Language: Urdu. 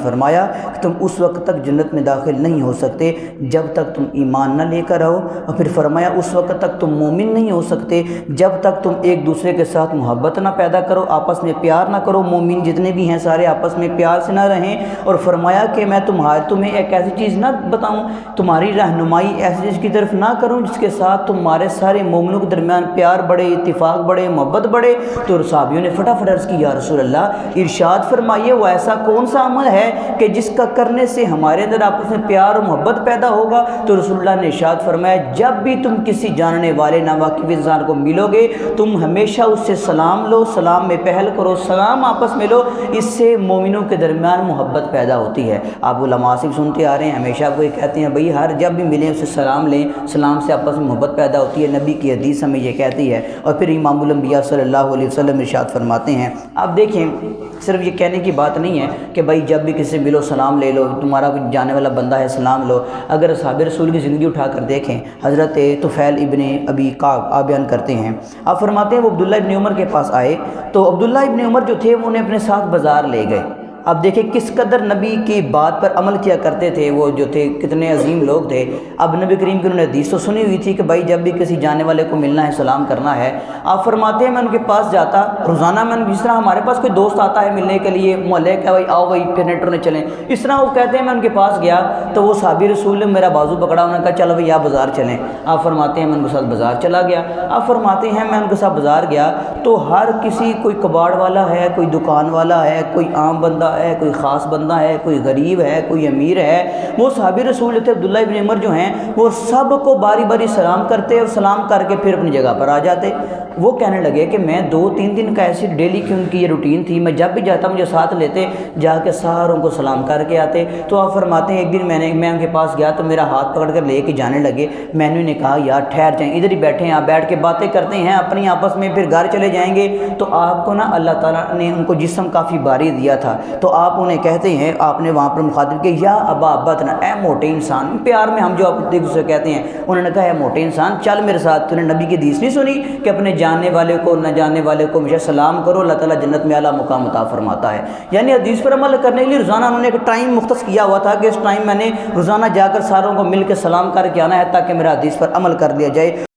فرمایا کہ تم اس وقت تک جنت میں داخل نہیں ہو سکتے جب تک تم ایمان نہ لے کر آؤ، اور پھر فرمایا اس وقت تک تم مومن نہیں ہو سکتے جب تک تم ایک دوسرے کے ساتھ محبت نہ پیدا کرو، آپس میں پیار نہ کرو، مومن جتنے بھی ہیں سارے آپس میں پیار سے نہ رہیں۔ اور فرمایا کہ میں تمہیں ایک ایسی چیز نہ بتاؤں، تمہاری رہنمائی ایسی چیز کی طرف نہ کروں جس کے ساتھ تمہارے سارے مومنوں کے درمیان پیار بڑھے، اتفاق بڑھے، محبت بڑھے۔ تو صحابیوں نے فٹافٹ عرض کی یا رسول اللہ ارشاد فرمائیے وہ ایسا کون سا عمل ہے کہ جس کا کرنے سے ہمارے اندر آپس میں پیار و محبت پیدا ہوگا؟ تو رسول اللہ نے ارشاد فرمایا جب بھی تم کسی جاننے والے ناواقف انسان کو ملو گے تم ہمیشہ اس سے سلام لو، سلام میں پہل کرو، سلام آپس میں لو، اس سے مومنوں کے درمیان محبت پیدا ہوتی ہے۔ آپ علماء سے سنتے آ رہے ہیں ہمیشہ وہ یہ کہتے ہیں بھئی ہر جب بھی ملیں اسے سلام لیں، سلام سے آپس میں محبت پیدا ہوتی ہے، نبی کی حدیث ہمیں یہ کہتی ہے۔ اور پھر امام الانبیاء صلی اللہ علیہ وسلم ارشاد فرماتے ہیں، آپ دیکھیں صرف یہ کہنے کی بات نہیں ہے کہ بھائی جب بھی کسی سے ملو سلام لے لو، تمہارا کوئی جانے والا بندہ ہے سلام لو۔ اگر اصحاب رسول کی زندگی اٹھا کر دیکھیں، حضرت طفیل ابن ابی کعب آپ بیان کرتے ہیں، آپ فرماتے ہیں وہ عبداللہ ابن عمر کے پاس آئے تو عبداللہ ابن عمر جو تھے انہیں اپنے ساتھ بازار لے گئے۔ اب دیکھیں کس قدر نبی کی بات پر عمل کیا کرتے تھے وہ جو تھے، کتنے عظیم لوگ تھے۔ اب نبی کریم کی انہوں نے حدیث تو سنی ہوئی تھی کہ بھائی جب بھی کسی جانے والے کو ملنا ہے سلام کرنا ہے۔ آپ فرماتے ہیں میں ان کے پاس جاتا روزانہ، میں جس طرح ہمارے پاس کوئی دوست آتا ہے ملنے کے لیے محلے کا، بھائی آؤ بھائی پھر نیٹر چلیں، اس طرح وہ کہتے ہیں میں ان کے پاس گیا تو وہ صحابی رسول نے میرا بازو پکڑا، انہوں نے کہا چلو بھائی آپ بازار چلیں۔ آپ فرماتے ہیں میں ان کے ساتھ بازار چلا گیا۔ آپ فرماتے ہیں میں ان کے ساتھ بازار گیا تو ہر کسی، کوئی کباڑ والا ہے، کوئی دکان والا ہے، کوئی عام بندہ ہے، کوئی خاص بندہ ہے، کوئی غریب ہے، کوئی امیر ہے، وہ صحابی رسول تھے عبداللہ ابن عمر جو ہیں وہ سب کو باری باری سلام کرتے اور سلام کر کے پھر اپنی جگہ پر آ جاتے۔ وہ کہنے لگے کہ میں 2-3 دن کا ایسی ڈیلی کی ان کی یہ روٹین تھی، میں جب بھی جاتا مجھے ساتھ لیتے، جا کے ساروں کو سلام کر کے آتے۔ تو آپ فرماتے ہیں ایک دن میں ان کے پاس گیا تو میرا ہاتھ پکڑ کر لے کے جانے لگے، میں نے انہیں کہا یار ٹھہر جائیں، ادھر ہی بیٹھے ہیں، آپ بیٹھ کے باتیں کرتے ہیں اپنی آپس میں، پھر گھر چلے جائیں گے۔ تو آپ کو نا اللہ تعالیٰ نے ان کو جسم کافی بھاری دیا تھا تو آپ انہیں کہتے ہیں، آپ نے وہاں پر مخاطب کہ یا ابا بطن، اے موٹے انسان، پیار میں ہم جو آپ ایک دوسرے کہتے ہیں، انہوں نے کہا ہے موٹے انسان چل میرے ساتھ، تو نے نبی کی حدیث نہیں سنی کہ اپنے جاننے والے کو نہ جاننے والے کو ہمیشہ سلام کرو، اللہ تعالیٰ جنت میں اعلیٰ مقام عطا فرماتا ہے۔ یعنی حدیث پر عمل کرنے کے لیے روزانہ انہوں نے ایک ٹائم مختص کیا ہوا تھا کہ اس ٹائم میں نے روزانہ جا کر ساروں کو مل کے سلام کر کے آنا ہے تاکہ میرا حدیث پر عمل کر لیا جائے۔